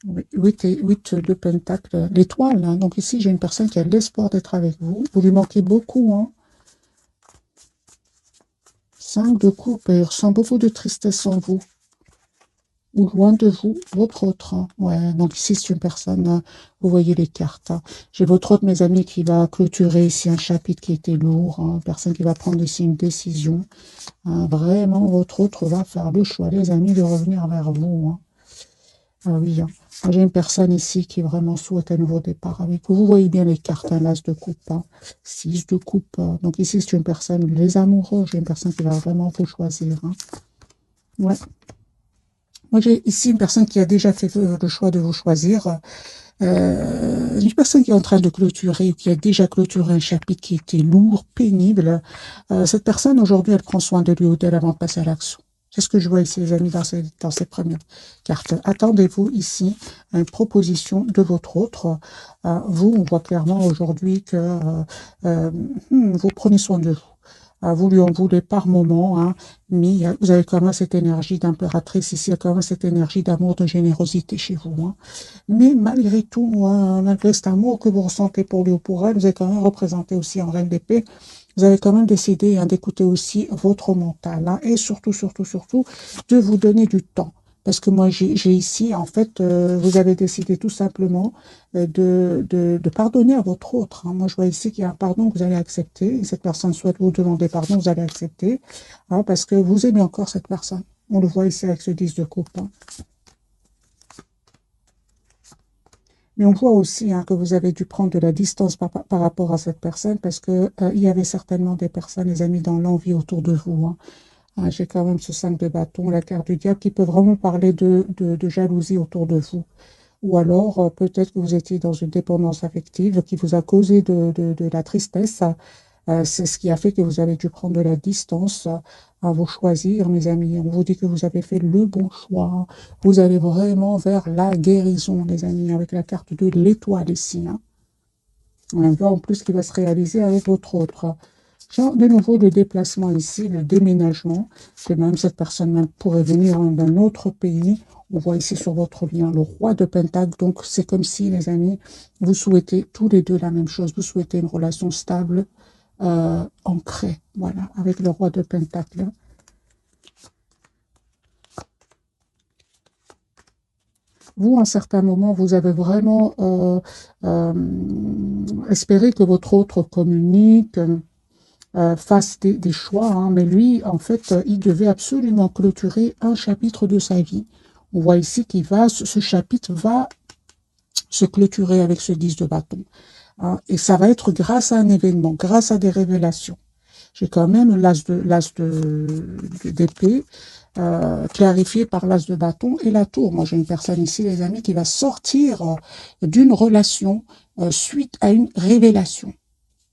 Oui, 8 de Pentacle, l'étoile, hein. Donc ici, j'ai une personne qui a l'espoir d'être avec vous. Vous lui manquez beaucoup, hein. 5 de coupe, et il ressent beaucoup de tristesse en vous. Ou loin de vous, votre autre, hein. Ouais, donc ici, c'est une personne, vous voyez les cartes, hein. J'ai votre autre, mes amis, qui va clôturer ici un chapitre qui était lourd, hein. Une personne qui va prendre ici une décision, hein. Vraiment, votre autre va faire le choix, les amis, de revenir vers vous, hein. Ah oui, hein. J'ai une personne ici qui vraiment souhaite un nouveau départ avec vous. Vous voyez bien les cartes, hein, l'as de coupe, hein. 6 de coupe. Donc ici, c'est une personne, les amoureux, j'ai une personne qui va vraiment vous choisir, hein. Ouais. Moi, j'ai ici une personne qui a déjà fait le choix de vous choisir. Une personne qui est en train de clôturer ou qui a déjà clôturé un chapitre qui était lourd, pénible. Cette personne, aujourd'hui, elle prend soin de lui ou d'elle avant de passer à l'action. C'est ce que je vois ici, les amis, dans ces premières cartes. Attendez-vous ici à une proposition de votre autre. Vous, on voit clairement aujourd'hui que euh, vous prenez soin de vous. Vous lui en voulez par moment, hein, mais vous avez quand même cette énergie d'impératrice ici, il y a quand même cette énergie d'amour, de générosité chez vous, hein. Mais malgré tout, hein, malgré cet amour que vous ressentez pour lui ou pour elle, vous êtes quand même représenté aussi en reine d'épée. Vous avez quand même décidé, hein, d'écouter aussi votre mental, hein, et surtout, surtout, surtout, de vous donner du temps. Parce que moi, j'ai ici, en fait, vous avez décidé tout simplement de pardonner à votre autre, hein. Moi, je vois ici qu'il y a un pardon que vous allez accepter. Et cette personne souhaite vous demander pardon, vous allez accepter, hein, parce que vous aimez encore cette personne. On le voit ici avec ce 10 de coupe, hein. Mais on voit aussi, hein, que vous avez dû prendre de la distance par rapport à cette personne parce que il y avait certainement des personnes, les amis, dans l'envie autour de vous, hein. J'ai quand même ce 5 de bâton, la carte du diable, qui peut vraiment parler de jalousie autour de vous. Ou alors, peut-être que vous étiez dans une dépendance affective qui vous a causé de la tristesse. C'est ce qui a fait que vous avez dû prendre de la distance, à vous choisir, mes amis. On vous dit que vous avez fait le bon choix. Vous allez vraiment vers la guérison, les amis, avec la carte de l'étoile ici, hein. On voit en plus qui va se réaliser avec votre autre. Genre, de nouveau, le déplacement ici, le déménagement, que même cette personne même pourrait venir d'un autre pays. On voit ici sur votre lien le roi de Pentacle. Donc, c'est comme si, les amis, vous souhaitez tous les deux la même chose. Vous souhaitez une relation stable, ancrée, voilà, avec le roi de Pentacle. Vous, à un certain moment, vous avez vraiment espéré que votre autre communique, fasse des choix, hein, mais lui, en fait, il devait absolument clôturer un chapitre de sa vie. On voit ici qu'il va, ce chapitre va se clôturer avec ce 10 de bâton, hein, et ça va être grâce à un événement, grâce à des révélations. J'ai quand même d'épée, clarifié par l'as de bâton et la tour. Moi, j'ai une personne ici, les amis, qui va sortir d'une relation suite à une révélation.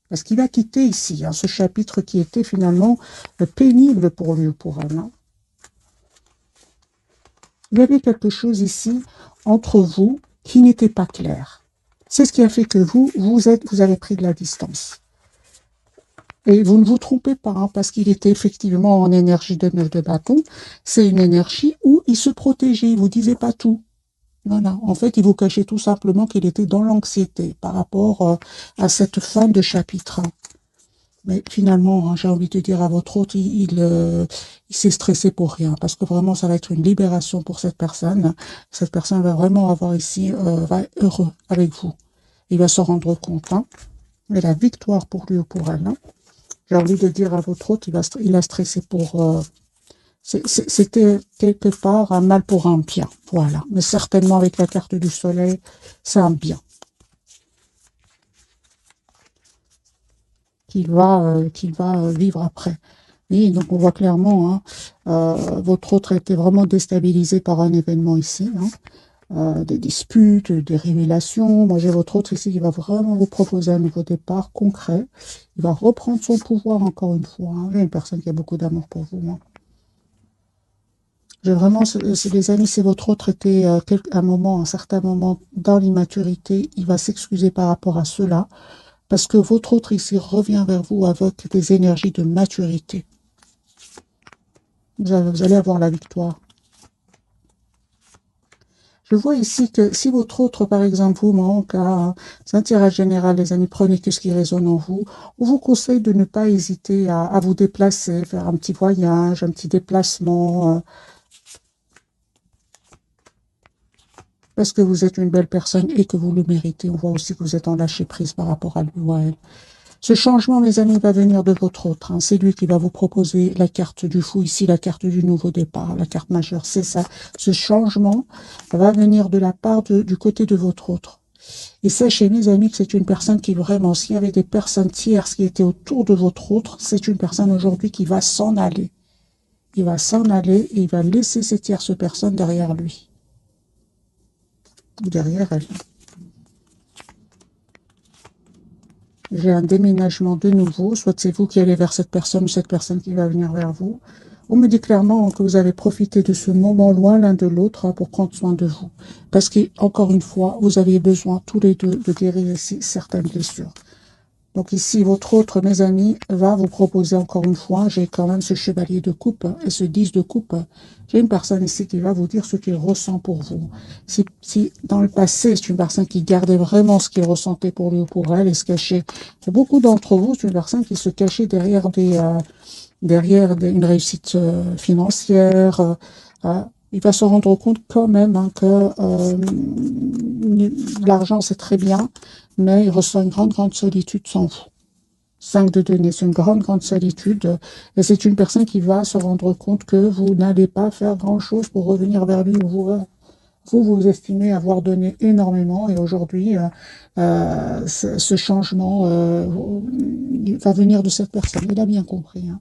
Parce qu'il va quitter ici, hein, ce chapitre qui était finalement pénible pour lui ou pour elle, hein. Il y avait quelque chose ici entre vous qui n'était pas clair. C'est ce qui a fait que vous avez pris de la distance. Et vous ne vous trompez pas, hein, parce qu'il était effectivement en énergie de 9 de bâton. C'est une énergie où il se protégeait, il vous disait pas tout. Voilà. En fait, il vous cachait tout simplement qu'il était dans l'anxiété par rapport à cette fin de chapitre. Mais finalement, hein, j'ai envie de dire à votre hôte, il s'est stressé pour rien, parce que vraiment, ça va être une libération pour cette personne. Cette personne va vraiment avoir ici, va être heureux avec vous. Il va se rendre compte, hein. Et la victoire pour lui ou pour elle, hein. J'ai envie de dire à votre hôte, il a stressé pour... c'était quelque part un mal pour un bien, voilà. Mais certainement avec la carte du soleil, c'est un bien qu'il va vivre après. Oui, donc on voit clairement, hein, votre autre a été vraiment déstabilisé par un événement ici, hein, des disputes, des révélations. Moi, j'ai votre autre ici qui va vraiment vous proposer un nouveau départ concret. Il va reprendre son pouvoir encore une fois, hein. J'ai une personne qui a beaucoup d'amour pour vous, hein. J'ai vraiment, c'est des amis, si votre autre était un moment, un certain moment dans l'immaturité, il va s'excuser par rapport à cela, parce que votre autre ici revient vers vous avec des énergies de maturité. Vous allez avoir la victoire. Je vois ici que si votre autre, par exemple, vous manque à un tirage général, les amis, prenez que ce qui résonne en vous. On vous conseille de ne pas hésiter à vous déplacer, faire un petit voyage, un petit déplacement, parce que vous êtes une belle personne et que vous le méritez. On voit aussi que vous êtes en lâcher prise par rapport à lui ou à elle. Ce changement, mes amis, va venir de votre autre. Hein. C'est lui qui va vous proposer la carte du fou, ici la carte du nouveau départ, la carte majeure. C'est ça. Ce changement va venir de la part du côté de votre autre. Et sachez, mes amis, que c'est une personne qui vraiment, s'il y avait des personnes tierces qui étaient autour de votre autre, c'est une personne aujourd'hui qui va s'en aller. Il va s'en aller et il va laisser ces tierces personnes derrière lui. Ou derrière elle. J'ai un déménagement de nouveau, soit c'est vous qui allez vers cette personne ou cette personne qui va venir vers vous. On me dit clairement que vous avez profité de ce moment loin l'un de l'autre pour prendre soin de vous. Parce qu'encore une fois, vous avez besoin tous les deux de guérir ici certaines blessures. Donc ici, votre autre, mes amis, va vous proposer encore une fois, j'ai quand même ce chevalier de coupe et ce 10 de coupe. J'ai une personne ici qui va vous dire ce qu'il ressent pour vous. Si dans le passé, c'est une personne qui gardait vraiment ce qu'il ressentait pour lui ou pour elle et se cachait. Pour beaucoup d'entre vous, c'est une personne qui se cachait derrière une réussite financière. Il va se rendre compte quand même hein, que l'argent, c'est très bien, mais il ressent une grande solitude sans vous. 5 de denier, c'est une grande solitude. Et c'est une personne qui va se rendre compte que vous n'allez pas faire grand-chose pour revenir vers lui. Vous estimez avoir donné énormément et aujourd'hui, ce changement va venir de cette personne. Il a bien compris. Hein.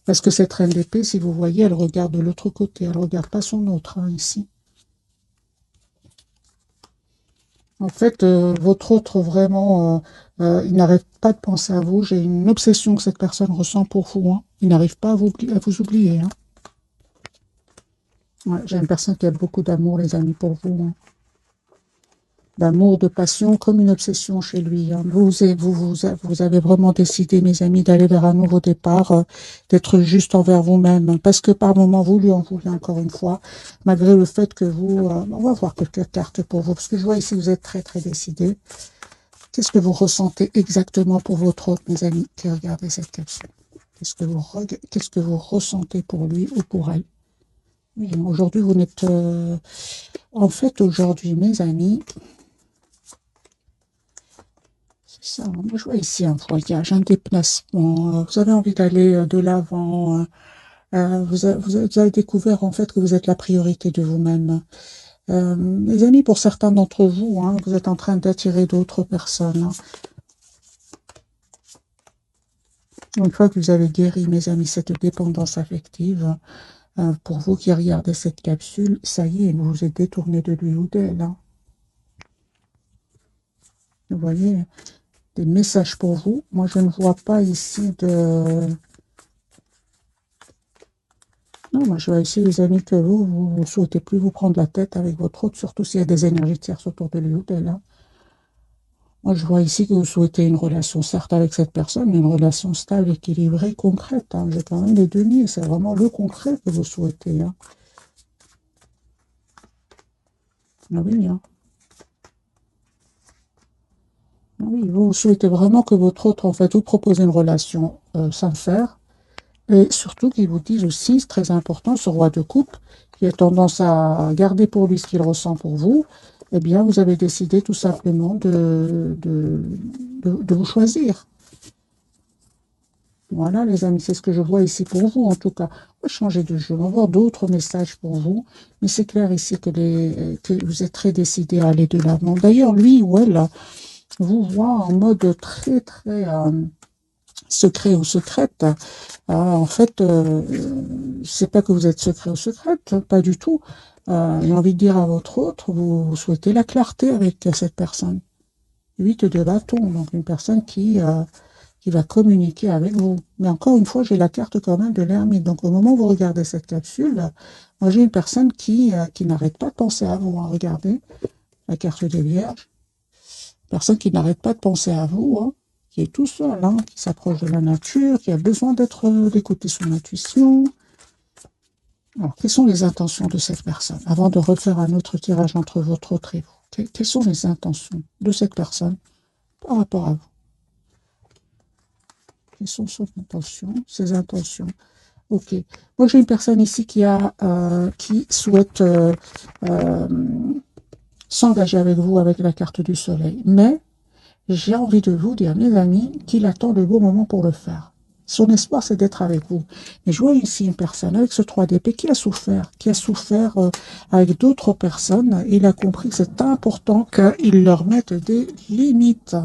Parce que cette reine d'épée, si vous voyez, elle regarde de l'autre côté. Elle ne regarde pas son autre, hein, ici. En fait, votre autre, vraiment, il n'arrête pas de penser à vous. J'ai une obsession que cette personne ressent pour vous. Hein. Il n'arrive pas à vous oublier. Hein. Ouais, j'ai une personne qui a beaucoup d'amour, les amis, pour vous. Hein. D'amour, de passion, comme une obsession chez lui. Hein. Vous avez vraiment décidé, mes amis, d'aller vers un nouveau départ, d'être juste envers vous-même. Hein, parce que par moment, vous lui en voulez encore une fois, malgré le fait que vous... on va voir quelques cartes pour vous, parce que je vois ici, vous êtes très décidé. Qu'est-ce que vous ressentez exactement pour votre autre, mes amis, qui regardez cette capsule? Qu'est-ce que vous ressentez pour lui ou pour elle? Oui, aujourd'hui, vous n'êtes... En fait, aujourd'hui, mes amis... C'est ça, moi je vois ici un voyage, un déplacement, vous avez envie d'aller de l'avant, vous avez découvert en fait que vous êtes la priorité de vous-même. Les amis, pour certains d'entre vous, hein, vous êtes en train d'attirer d'autres personnes. Hein. Une fois que vous avez guéri, mes amis, cette dépendance affective, pour vous qui regardez cette capsule, ça y est, vous vous êtes détourné de lui ou d'elle. Hein. Vous voyez, des messages pour vous. Moi, je ne vois pas ici de... Non, moi je vois ici, les amis, que vous ne souhaitez plus vous prendre la tête avec votre autre, surtout s'il y a des énergies tierces autour de lui ou d'elle. Hein. Moi, je vois ici que vous souhaitez une relation, certes avec cette personne, mais une relation stable, équilibrée, concrète. Hein. J'ai quand même les deniers, c'est vraiment le concret que vous souhaitez. Hein. Ah oui, hein. Ah oui, vous souhaitez vraiment que votre autre, en fait, vous propose une relation sincère, et surtout qu'il vous dise aussi, c'est très important, ce roi de coupe, qui a tendance à garder pour lui ce qu'il ressent pour vous, eh bien, vous avez décidé tout simplement de vous choisir. Voilà, les amis, c'est ce que je vois ici pour vous, en tout cas. On va changer de jeu, on va voir d'autres messages pour vous, mais c'est clair ici que vous êtes très décidé à aller de l'avant. D'ailleurs, lui ou elle vous voit en mode très secret ou secrète. En fait, c'est pas que vous êtes secret ou secrète, pas du tout. J'ai envie de dire à votre autre, vous souhaitez la clarté avec cette personne. 8 de bâton, donc une personne qui va communiquer avec vous. Mais encore une fois, j'ai la carte quand même de l'ermite. Donc au moment où vous regardez cette capsule, moi j'ai une personne qui n'arrête pas de penser à vous. Hein. Regardez la carte des Vierges. Personne qui n'arrête pas de penser à vous. Hein. Qui est tout seul, hein, qui s'approche de la nature, qui a besoin d'écouter son intuition. Alors, quelles sont les intentions de cette personne? Avant de refaire un autre tirage entre votre autre et vous, quelles sont les intentions de cette personne par rapport à vous? Quelles sont ses intentions? Ok. Moi, j'ai une personne ici qui souhaite euh, s'engager avec vous avec la carte du soleil. Mais j'ai envie de vous dire, mes amis, qu'il attend le bon moment pour le faire. Son espoir, c'est d'être avec vous. Mais je vois ici une personne avec ce 3 d'épée qui a souffert avec d'autres personnes. Il a compris que c'est important qu'il leur mette des limites.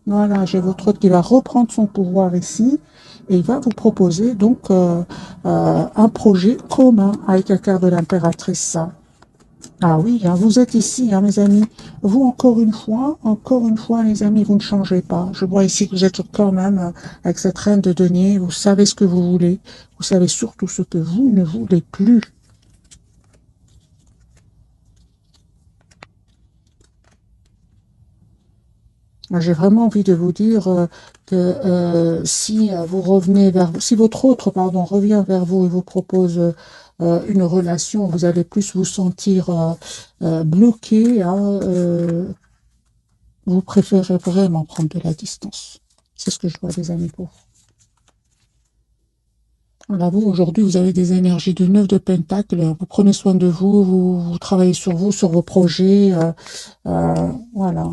Voilà, j'ai votre autre qui va reprendre son pouvoir ici et il va vous proposer donc un projet commun avec la carte de l'impératrice. Ah oui, hein, vous êtes ici, hein, mes amis. Vous, encore une fois, les amis, vous ne changez pas. Je vois ici que vous êtes quand même avec cette reine de denier. Vous savez ce que vous voulez. Vous savez surtout ce que vous ne voulez plus. J'ai vraiment envie de vous dire que si vous revenez si votre autre, pardon, revient vers vous et vous propose une relation, vous allez plus vous sentir bloqué, hein, vous préférez vraiment prendre de la distance. C'est ce que je vois, des amis, pour vous. Voilà, vous, aujourd'hui, vous avez des énergies de 9 de Pentacle. Vous prenez soin de vous, vous travaillez sur vous, sur vos projets. Voilà.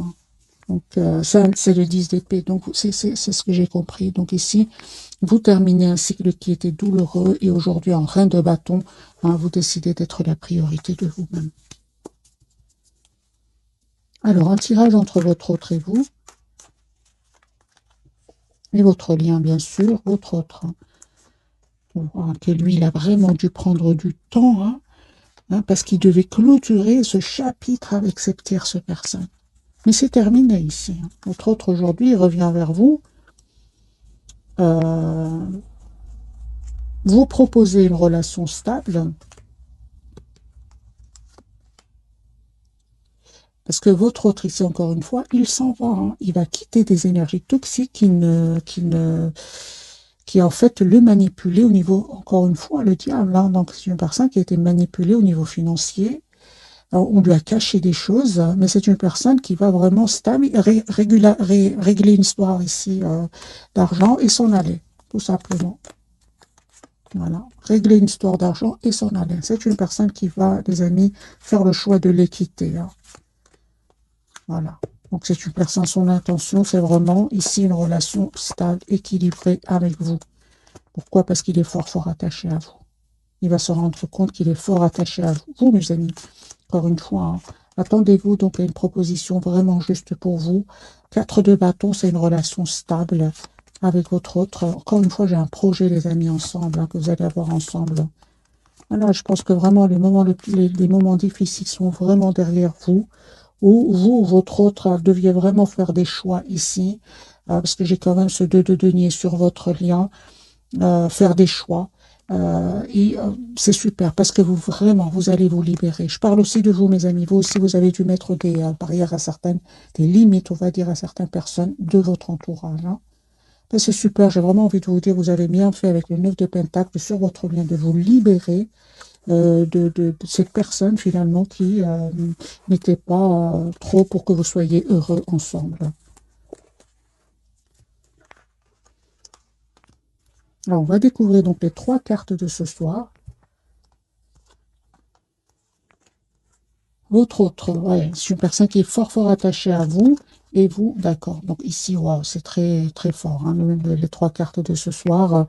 Donc, ça, c'est le 10 d'épée. Donc, c'est ce que j'ai compris. Donc, ici, vous terminez un cycle qui était douloureux et aujourd'hui, en reine de bâton, hein, vous décidez d'être la priorité de vous-même. Alors, un tirage entre votre autre et vous. Et votre lien, bien sûr, votre autre. On voit que lui, il a vraiment dû prendre du temps, hein, parce qu'il devait clôturer ce chapitre avec cette tierce personne. Mais c'est terminé ici. Hein. Votre autre, aujourd'hui, il revient vers vous. Vous proposez une relation stable. Parce que votre autre, ici, encore une fois, il s'en va. Hein. Il va quitter des énergies toxiques qui en fait le manipulaient au niveau, encore une fois, le diable. Hein. Donc, c'est une personne qui a été manipulée au niveau financier. Alors, on lui a caché des choses, mais c'est une personne qui va vraiment régler une histoire ici d'argent et s'en aller, tout simplement. Voilà, régler une histoire d'argent et s'en aller. C'est une personne qui va, les amis, faire le choix de l'équité. Hein. Voilà. Donc, c'est une personne, son intention, c'est vraiment ici une relation stable, équilibrée avec vous. Pourquoi? Parce qu'il est fort, fort attaché à vous. Il va se rendre compte qu'il est fort attaché à vous. Vous, mes amis, encore une fois, hein, attendez-vous donc à une proposition vraiment juste pour vous. 4 de bâton, c'est une relation stable avec votre autre. Encore une fois, j'ai un projet, les amis, ensemble, hein, que vous allez avoir ensemble. Voilà, je pense que vraiment, les moments difficiles sont vraiment derrière vous. Ou vous, votre autre, deviez vraiment faire des choix ici, parce que j'ai quand même ce 2 de denier sur votre lien, faire des choix. C'est super parce que vous vraiment vous allez vous libérer. Je parle aussi de vous, mes amis. Vous aussi, vous avez dû mettre des barrières à certaines, des limites, on va dire, à certaines personnes de votre entourage. Hein. Ben, c'est super. J'ai vraiment envie de vous dire, vous avez bien fait avec le 9 de Pentacle sur votre lien de vous libérer de cette personne finalement qui n'était pas trop pour que vous soyez heureux ensemble. Alors, on va découvrir donc les 3 cartes de ce soir. Votre autre, ouais, c'est une personne qui est fort, fort attachée à vous. Et vous, d'accord. Donc ici, wow, c'est très, très fort, hein, les 3 cartes de ce soir.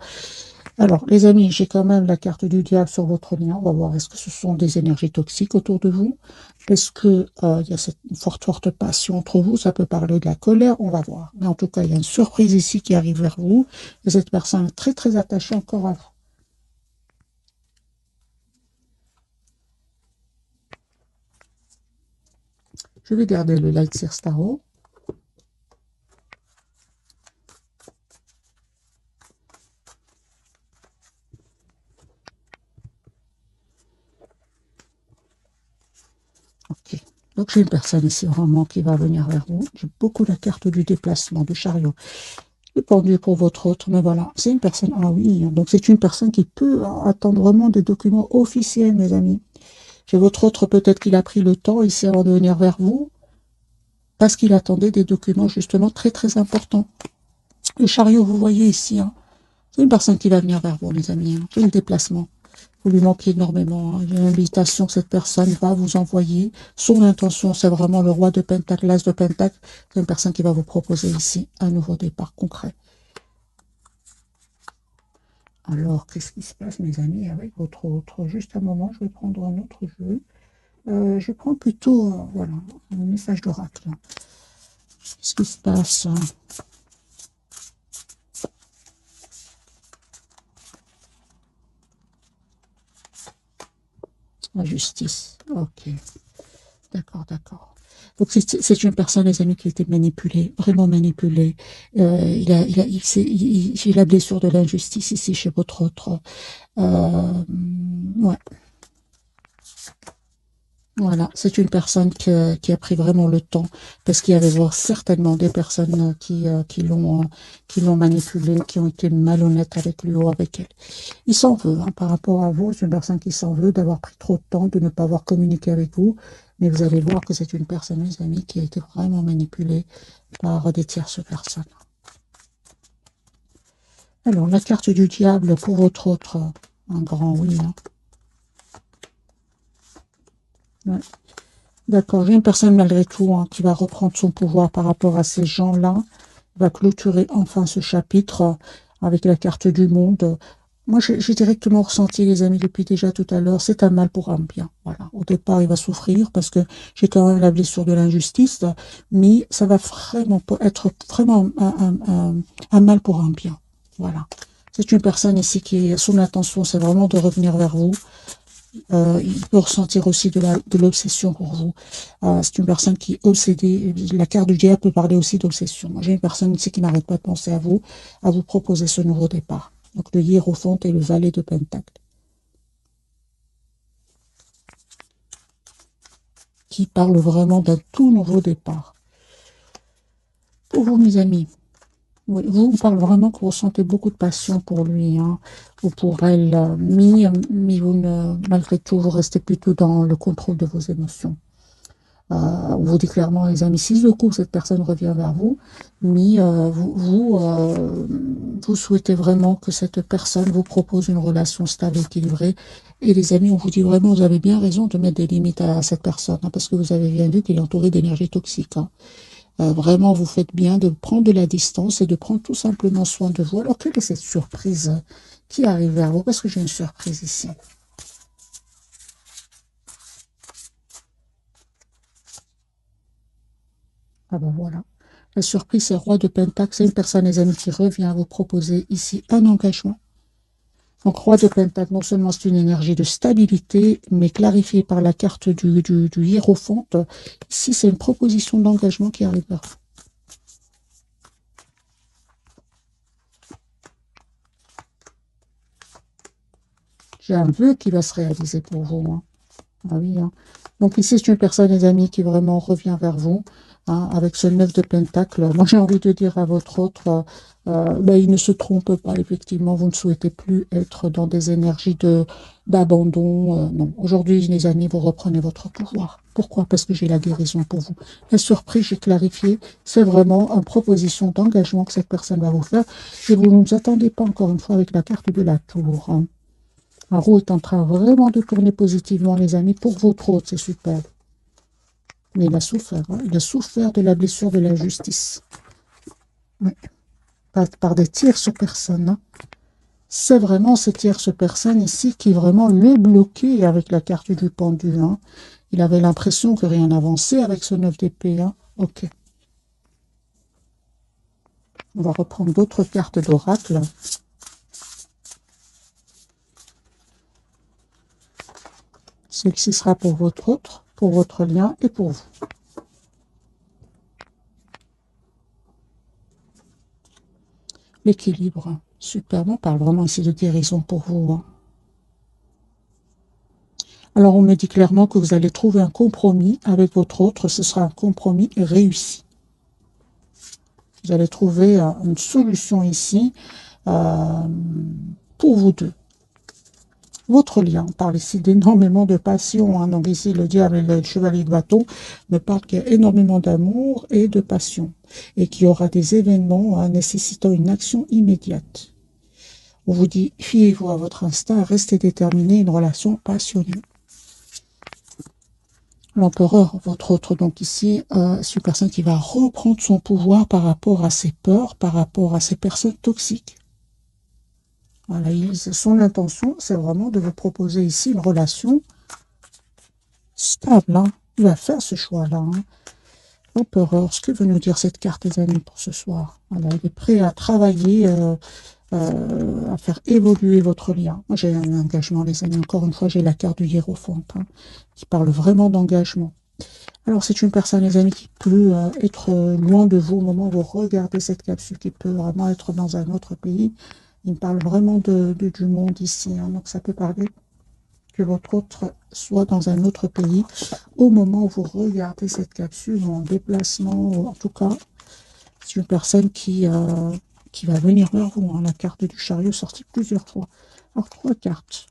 Alors, les amis, j'ai quand même la carte du diable sur votre lien. On va voir, est-ce que ce sont des énergies toxiques autour de vous? Est-ce que il y a cette forte, forte passion entre vous? Ça peut parler de la colère, on va voir. Mais en tout cas, il y a une surprise ici qui arrive vers vous. Et cette personne est très, très attachée encore à vous. Je vais garder le Light Seer Starro. Ok. Donc, j'ai une personne ici vraiment qui va venir vers vous. J'ai beaucoup la carte du déplacement, du chariot. Le pendu pour votre autre, mais voilà, c'est une personne, ah oui, donc c'est une personne qui peut attendre vraiment des documents officiels, mes amis. Chez votre autre, peut-être qu'il a pris le temps ici avant de venir vers vous, parce qu'il attendait des documents justement très très importants. Le chariot, vous voyez ici, hein, c'est une personne qui va venir vers vous, les amis. Hein. C'est le déplacement. Vous lui manquez énormément. Hein. Il y a une invitation que cette personne va vous envoyer. Son intention, c'est vraiment le roi de Pentacle, l'as de Pentacle. C'est une personne qui va vous proposer ici un nouveau départ concret. Alors, qu'est-ce qui se passe, mes amis, avec votre autre? Juste un moment, je vais prendre un autre jeu. Je prends plutôt, voilà, un message d'oracle. Qu'est-ce qui se passe? La justice. Ok. D'accord, d'accord. Donc c'est une personne, les amis, qui a été manipulée, vraiment manipulée. J'ai la blessure de l'injustice ici chez votre autre. Ouais. Voilà, c'est une personne qui a pris vraiment le temps, parce qu'il y avait certainement des personnes qui l'ont manipulé, qui ont été malhonnêtes avec lui ou avec elle. Il s'en veut, hein, par rapport à vous, c'est une personne qui s'en veut d'avoir pris trop de temps, de ne pas avoir communiqué avec vous, mais vous allez voir que c'est une personne, mes amis, qui a été vraiment manipulée par des tierces personnes. Alors, la carte du diable pour votre autre, un grand oui. Hein. Ouais. D'accord, j'ai une personne malgré tout hein, qui va reprendre son pouvoir par rapport à ces gens-là, va clôturer enfin ce chapitre avec la carte du monde. Moi, j'ai directement ressenti, les amis, depuis déjà tout à l'heure, c'est un mal pour un bien. Voilà. Au départ, il va souffrir parce que j'ai quand même la blessure de l'injustice, mais ça va vraiment être vraiment un mal pour un bien. Voilà. C'est une personne ici qui, son intention, c'est vraiment de revenir vers vous. Il peut ressentir aussi de l'obsession pour vous. C'est une personne qui est obsédée. La carte du diable peut parler aussi d'obsession. J'ai une personne ici qui n'arrête pas de penser à vous proposer ce nouveau départ. Donc le hiérophante et le valet de Pentacle. Qui parle vraiment d'un tout nouveau départ. Pour vous, mes amis, oui, vous parlez vraiment que vous ressentez beaucoup de passion pour lui, hein, ou pour elle, mais vous malgré tout, vous restez plutôt dans le contrôle de vos émotions. On vous dit clairement, les amis, si le coup, cette personne revient vers vous, mais vous souhaitez vraiment que cette personne vous propose une relation stable, équilibrée. Et les amis, on vous dit vraiment, vous avez bien raison de mettre des limites à cette personne, hein, parce que vous avez bien vu qu'il est entouré d'énergie toxique. Hein. Vraiment, vous faites bien de prendre de la distance et de prendre tout simplement soin de vous. Alors, quelle est cette surprise qui arrive vers vous? Parce que j'ai une surprise ici. Ah ben voilà. La surprise, c'est roi de Pentacle. C'est une personne, les amis, qui revient vous proposer ici un engagement. Donc, roi de Pentacle, non seulement c'est une énergie de stabilité, mais clarifiée par la carte du hiérophante. Ici, c'est une proposition d'engagement qui arrive vers vous. J'ai un vœu qui va se réaliser pour vous. Hein. Ah oui, hein. Donc ici, c'est une personne, les amis, qui vraiment revient vers vous, hein, avec ce 9 de Pentacle. Moi, j'ai envie de dire à votre autre, il ne se trompe pas, effectivement, vous ne souhaitez plus être dans des énergies d'abandon. Non, aujourd'hui, les amis, vous reprenez votre pouvoir. Pourquoi? Parce que j'ai la guérison pour vous. La surprise, j'ai clarifié, c'est vraiment une proposition d'engagement que cette personne va vous faire. Et vous ne vous attendez pas, encore une fois, avec la carte de la tour. Hein. La roue est en train vraiment de tourner positivement, les amis, pour votre autre, c'est super. Mais il a souffert, hein. Il a souffert de la blessure de l'injustice. Oui. Par des tierces personnes. Hein. C'est vraiment ces tierces personnes ici qui vraiment le bloquaient avec la carte du pendu. Hein. Il avait l'impression que rien n'avançait avec ce 9 d'épée. Hein. Ok. On va reprendre d'autres cartes d'oracle. Celle-ci sera pour votre autre, pour votre lien et pour vous. L'équilibre. Super, on parle vraiment ici de guérison pour vous. Hein. Alors, on me dit clairement que vous allez trouver un compromis avec votre autre. Ce sera un compromis réussi. Vous allez trouver une solution ici pour vous deux. Votre lien, on parle ici d'énormément de passion, hein. Donc ici, le diable et le chevalier de bâton me parlent qu'il y a énormément d'amour et de passion, et qu'il y aura des événements nécessitant une action immédiate. On vous dit, fiez-vous à votre instinct, restez déterminé, une relation passionnée. L'empereur, votre autre, donc ici, c'est une personne qui va reprendre son pouvoir par rapport à ses peurs, par rapport à ses personnes toxiques. Voilà, son intention, c'est vraiment de vous proposer ici une relation stable. Hein. Il va faire ce choix-là. Hein. L'empereur, ce que veut nous dire cette carte, les amis, pour ce soir? Voilà, il est prêt à travailler, à faire évoluer votre lien. Moi, j'ai un engagement, les amis. Encore une fois, j'ai la carte du hiérophante, hein, qui parle vraiment d'engagement. Alors, c'est une personne, les amis, qui peut être loin de vous au moment où vous regardez cette capsule, qui peut vraiment être dans un autre pays. Il me parle vraiment du monde ici. Hein, donc, ça peut parler que votre autre soit dans un autre pays au moment où vous regardez cette capsule en déplacement, ou en tout cas, c'est une personne qui va venir vers vous. Hein, la carte du chariot sortie plusieurs fois. Alors, 3 cartes.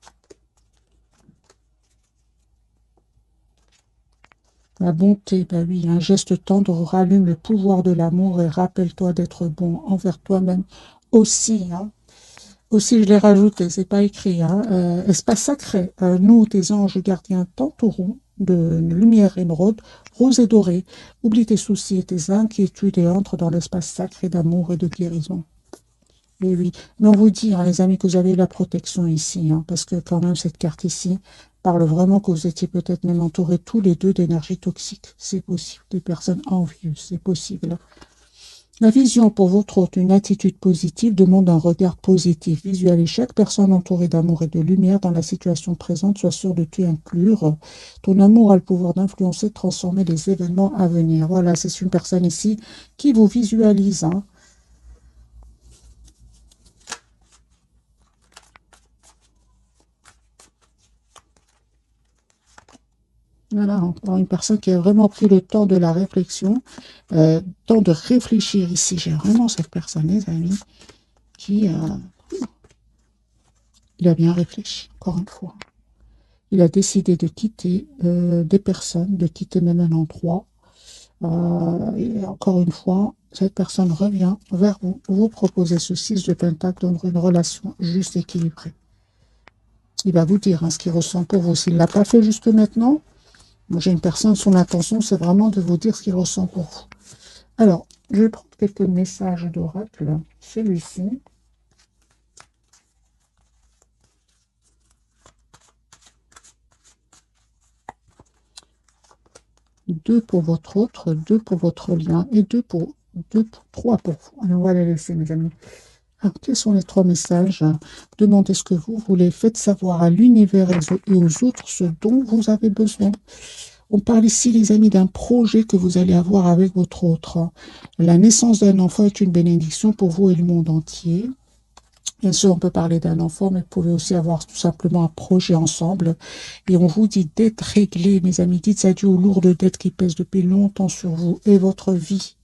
La bonté, ben oui, un geste tendre rallume le pouvoir de l'amour et rappelle-toi d'être bon envers toi-même aussi. Hein. Aussi, je l'ai rajouté, c'est pas écrit. Hein. Espace sacré, nous, tes anges gardiens, t'entourons de lumière émeraude, rose et dorée. Oublie tes soucis et tes inquiétudes et entre dans l'espace sacré d'amour et de guérison. Et oui, mais on vous dit, hein, les amis, que vous avez la protection ici, hein, parce que quand même, cette carte ici parle vraiment que vous étiez peut-être même entourés tous les deux d'énergie toxique. C'est possible. Des personnes envieuses, c'est possible. La vision pour votre hôte, une attitude positive, demande un regard positif. Visualise chaque personne entourée d'amour et de lumière dans la situation présente. Sois sûr de t'y inclure. Ton amour a le pouvoir d'influencer, de transformer les événements à venir. Voilà, c'est une personne ici qui vous visualise. Hein. Voilà, encore une personne qui a vraiment pris le temps de la réflexion, temps de réfléchir ici. J'ai vraiment cette personne, les amis, qui il a bien réfléchi, encore une fois. Il a décidé de quitter des personnes, de quitter même un endroit. Et encore une fois, cette personne revient vers vous, vous proposez ce 6 de pentacle dans une relation juste équilibrée. Il va vous dire hein, ce qu'il ressent pour vous. S'il ne l'a pas fait jusque maintenant, moi j'ai une personne, son intention, c'est vraiment de vous dire ce qu'il ressent pour vous. Alors, je vais prendre quelques messages d'oracle. Celui-ci. Deux pour votre autre, 2 pour votre lien et 3 pour vous. Alors, on va les laisser, mes amis. Alors, quels sont les 3 messages? Demandez ce que vous voulez. Faites savoir à l'univers et aux autres ce dont vous avez besoin. On parle ici, les amis, d'un projet que vous allez avoir avec votre autre. La naissance d'un enfant est une bénédiction pour vous et le monde entier. Bien sûr, on peut parler d'un enfant, mais vous pouvez aussi avoir tout simplement un projet ensemble. Et on vous dit d'être réglé, mes amis. Dites adieu aux lourdes dettes qui pèsent depuis longtemps sur vous et votre vie.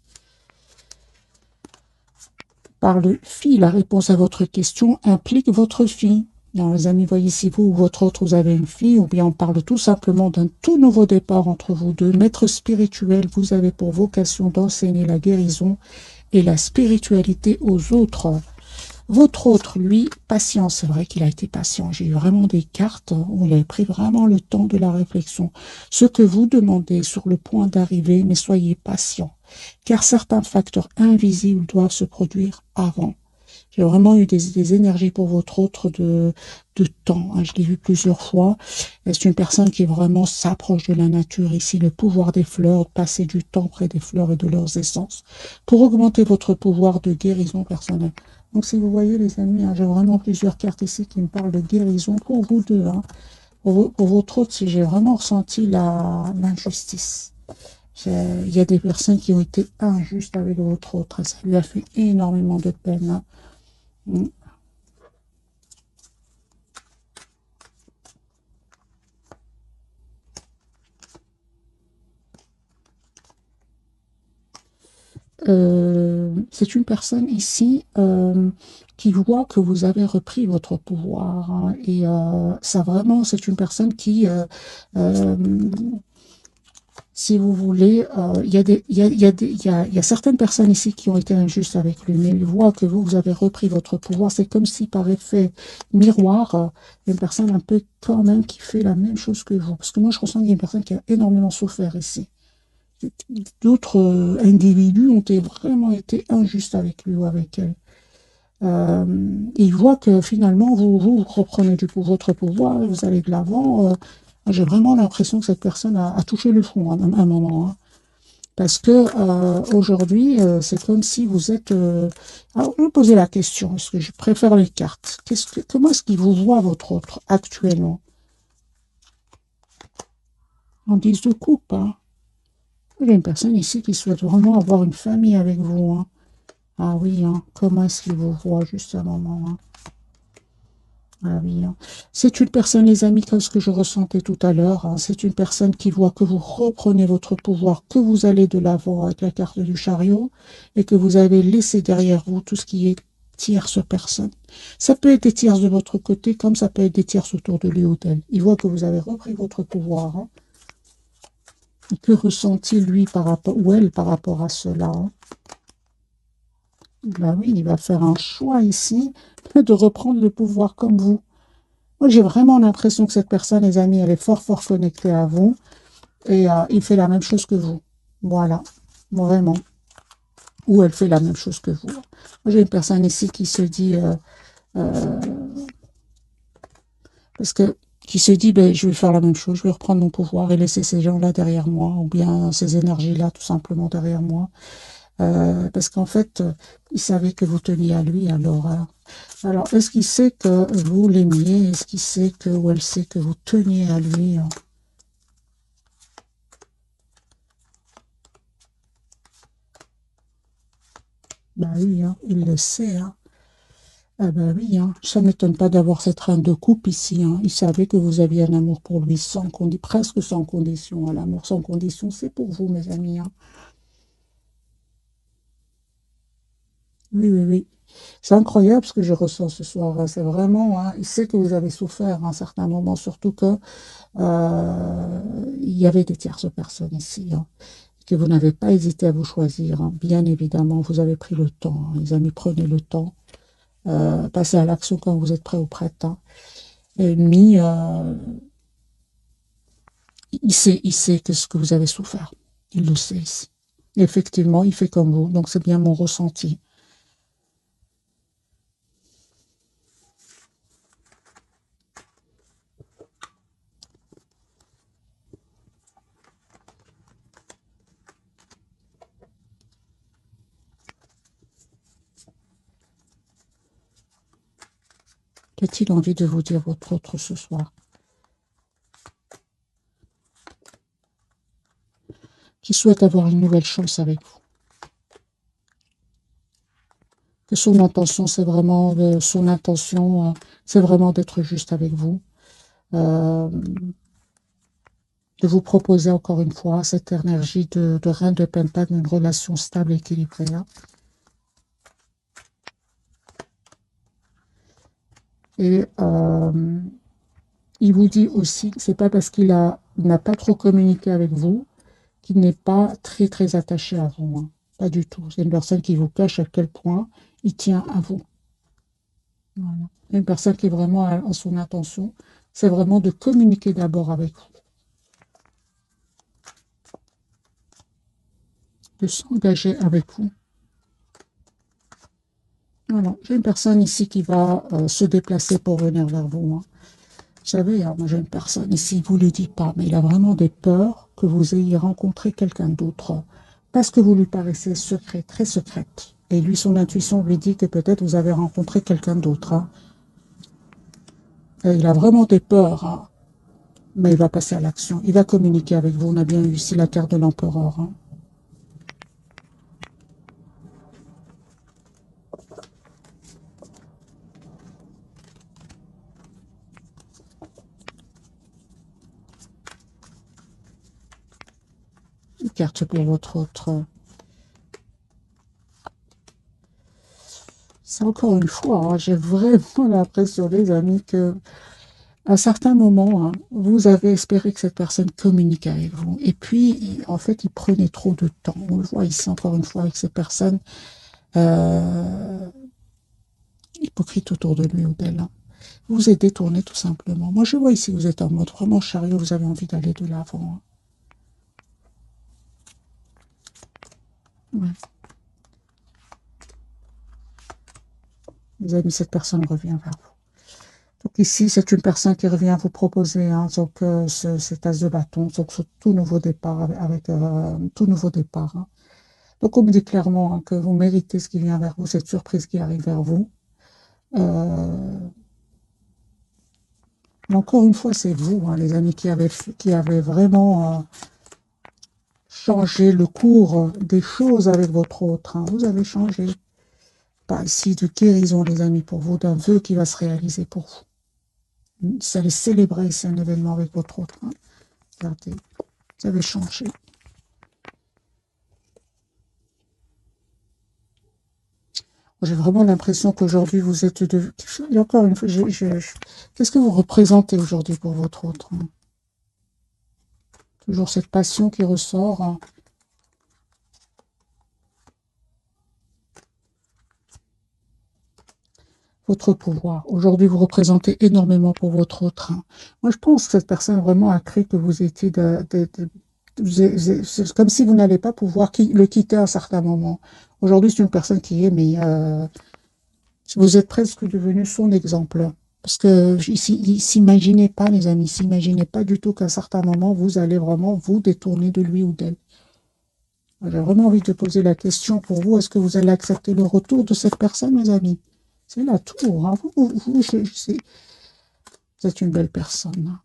Par le fille, la réponse à votre question implique votre fille. Alors, les amis, voyez si vous ou votre autre, vous avez une fille, ou bien on parle tout simplement d'un tout nouveau départ entre vous deux. Maître spirituel, vous avez pour vocation d'enseigner la guérison et la spiritualité aux autres. Votre autre, lui, patient, c'est vrai qu'il a été patient. J'ai eu vraiment des cartes où il a pris vraiment le temps de la réflexion. Ce que vous demandez sur le point d'arriver, mais soyez patient, car certains facteurs invisibles doivent se produire avant. J'ai vraiment eu des énergies pour votre autre de temps. Hein. Je l'ai vu plusieurs fois. C'est une personne qui vraiment s'approche de la nature ici, le pouvoir des fleurs, passer du temps près des fleurs et de leurs essences pour augmenter votre pouvoir de guérison personnelle. Donc, si vous voyez, les amis, hein, j'ai vraiment plusieurs cartes ici qui me parlent de guérison pour vous deux. Hein. Pour votre autre, si j'ai vraiment ressenti l'injustice. Il y a des personnes qui ont été injustes avec votre autre. Ça lui a fait énormément de peine. Hein. c'est une personne ici qui voit que vous avez repris votre pouvoir, hein, et ça vraiment, c'est une personne qui, euh, si vous voulez, il y a il y a certaines personnes ici qui ont été injustes avec lui, mais il voit que vous avez repris votre pouvoir. C'est comme si par effet miroir, une personne un peu quand même qui fait la même chose que vous. Parce que moi, je ressens qu'il y a une personne qui a énormément souffert ici. D'autres individus ont vraiment été injustes avec lui ou avec elle. Il voit que finalement, vous reprenez votre pouvoir, vous allez de l'avant. J'ai vraiment l'impression que cette personne a touché le front à un moment, hein. Parce que aujourd'hui, c'est comme si vous êtes... Alors, je vais poser la question, parce que je préfère les cartes. Comment est-ce qu'il vous voit, votre autre, actuellement? En 10 de coupe, hein. Il y a une personne ici qui souhaite vraiment avoir une famille avec vous, hein. Ah oui, hein. Comment est-ce qu'il vous voit juste à un moment, hein? Ah oui, hein. C'est une personne, les amis, comme ce que je ressentais tout à l'heure, hein. C'est une personne qui voit que vous reprenez votre pouvoir, que vous allez de l'avant avec la carte du chariot et que vous avez laissé derrière vous tout ce qui est tierce personne. Ça peut être des tierces de votre côté, comme ça peut être des tierces autour de lui ou d'elle. Il voit que vous avez repris votre pouvoir, hein. Et que ressent-il, lui, par rapport, ou elle, par rapport à cela, hein? Ben oui, il va faire un choix ici de reprendre le pouvoir comme vous. Moi, j'ai vraiment l'impression que cette personne, les amis, elle est fort, fort connectée à vous et il fait la même chose que vous. Voilà, vraiment. Ou elle fait la même chose que vous. Moi, j'ai une personne ici qui se dit, euh, parce que, qui se dit, ben, je vais faire la même chose, je vais reprendre mon pouvoir et laisser ces gens-là derrière moi, ou bien ces énergies-là tout simplement derrière moi. Parce qu'en fait, il savait que vous teniez à lui, alors. Alors, est-ce qu'il sait que vous l'aimiez? Est-ce qu'il sait que, ou elle sait que vous teniez à lui, hein? Bah oui, hein, il le sait, hein. Ah bah oui, hein. Ça ne m'étonne pas d'avoir cette reine de coupe ici, hein. Il savait que vous aviez un amour pour lui, presque sans condition, hein. L'amour sans condition, c'est pour vous, mes amis, hein. Oui, oui, oui. C'est incroyable ce que je ressens ce soir, hein. C'est vraiment, hein, il sait que vous avez souffert à un certain moment, surtout que il y avait des tierces personnes ici, hein, que vous n'avez pas hésité à vous choisir, hein. Bien évidemment, vous avez pris le temps, hein. Les amis, prenez le temps. Passez à l'action quand vous êtes prêt ou prête, hein. Et lui, il sait que ce que vous avez souffert. Il le sait ici. Effectivement, il fait comme vous. Donc, c'est bien mon ressenti. Qu'a-t-il envie de vous dire votre autre ce soir? Qui souhaite avoir une nouvelle chance avec vous? Que son intention, c'est vraiment c'est vraiment d'être juste avec vous. Euh, de vous proposer encore une fois cette énergie de reine de pentacle, une relation stable et équilibrée, hein. Et il vous dit aussi que c'est pas parce il n'a pas trop communiqué avec vous qu'il n'est pas très très attaché à vous, hein. Pas du tout. C'est une personne qui vous cache à quel point il tient à vous. Voilà. Une personne qui est vraiment en son intention, c'est vraiment de communiquer d'abord avec vous, de s'engager avec vous. Voilà. J'ai une personne ici qui va se déplacer pour venir vers vous, hein. Vous savez, hein, moi j'ai une personne ici, il ne vous le dit pas, mais il a vraiment des peurs que vous ayez rencontré quelqu'un d'autre, parce que vous lui paraissez secret, très secrète. Et lui, son intuition lui dit que peut-être vous avez rencontré quelqu'un d'autre, hein. Et il a vraiment des peurs, hein, mais il va passer à l'action. Il va communiquer avec vous. On a bien eu ici la carte de l'empereur, hein. Une carte pour votre autre. C'est encore une fois, hein, j'ai vraiment l'impression, les amis, que à certains moments, hein, vous avez espéré que cette personne communique avec vous. Et puis, en fait, il prenait trop de temps. On le voit ici encore une fois avec ces personnes euh, hypocrites autour de lui ou d'elle, hein. Vous êtes détourné tout simplement. Moi, je vois ici, vous êtes en mode vraiment chariot, vous avez envie d'aller de l'avant, hein. Ouais. Les amis, cette personne revient vers vous. Donc ici, c'est une personne qui revient vous proposer, hein, donc, cet as de bâton, donc ce tout nouveau départ avec tout nouveau départ, hein. Donc on me dit clairement, hein, que vous méritez ce qui vient vers vous, cette surprise qui arrive vers vous. Euh, mais encore une fois, c'est vous, hein, les amis, qui avez vraiment changé le cours des choses avec votre autre, hein. Vous avez changé. Pas ici de guérison, les amis, pour vous, d'un vœu qui va se réaliser pour vous. Vous allez célébrer, c'est un événement avec votre autre, hein. Regardez, vous avez changé. J'ai vraiment l'impression qu'aujourd'hui, vous êtes de... Et encore une fois, qu'est-ce que vous représentez aujourd'hui pour votre autre, hein? Toujours cette passion qui ressort, hein. Votre pouvoir. Aujourd'hui, vous représentez énormément pour votre autre, hein. Moi, je pense que cette personne vraiment a cru que vous étiez c'est comme si vous n'allez pas pouvoir le quitter à un certain moment. Aujourd'hui, c'est une personne qui est, mais vous êtes presque devenu son exemple. Parce que il s'imaginait pas, les amis, s'imaginait pas du tout qu'à un certain moment, vous allez vraiment vous détourner de lui ou d'elle. J'ai vraiment envie de poser la question pour vous, est-ce que vous allez accepter le retour de cette personne, mes amis? C'est la tour, hein. Vous êtes une belle personne, hein.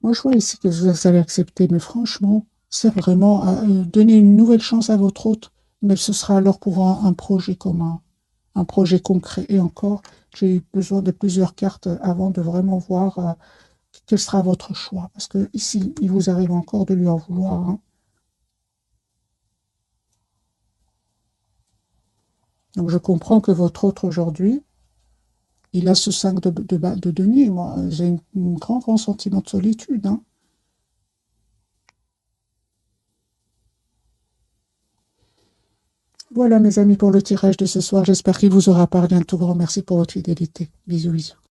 Moi, je vois ici que vous allez accepter, mais franchement, c'est vraiment donner une nouvelle chance à votre hôte, mais ce sera alors pour un projet commun, un projet concret. Et encore, j'ai eu besoin de plusieurs cartes avant de vraiment voir quel sera votre choix. Parce que ici, il vous arrive encore de lui en vouloir, hein. Donc, je comprends que votre hôte aujourd'hui, il a ce 5 de denier. Moi, j'ai un grand sentiment de solitude, hein. Voilà, mes amis, pour le tirage de ce soir. J'espère qu'il vous aura parlé. Un tout grand merci pour votre fidélité. Bisous, bisous.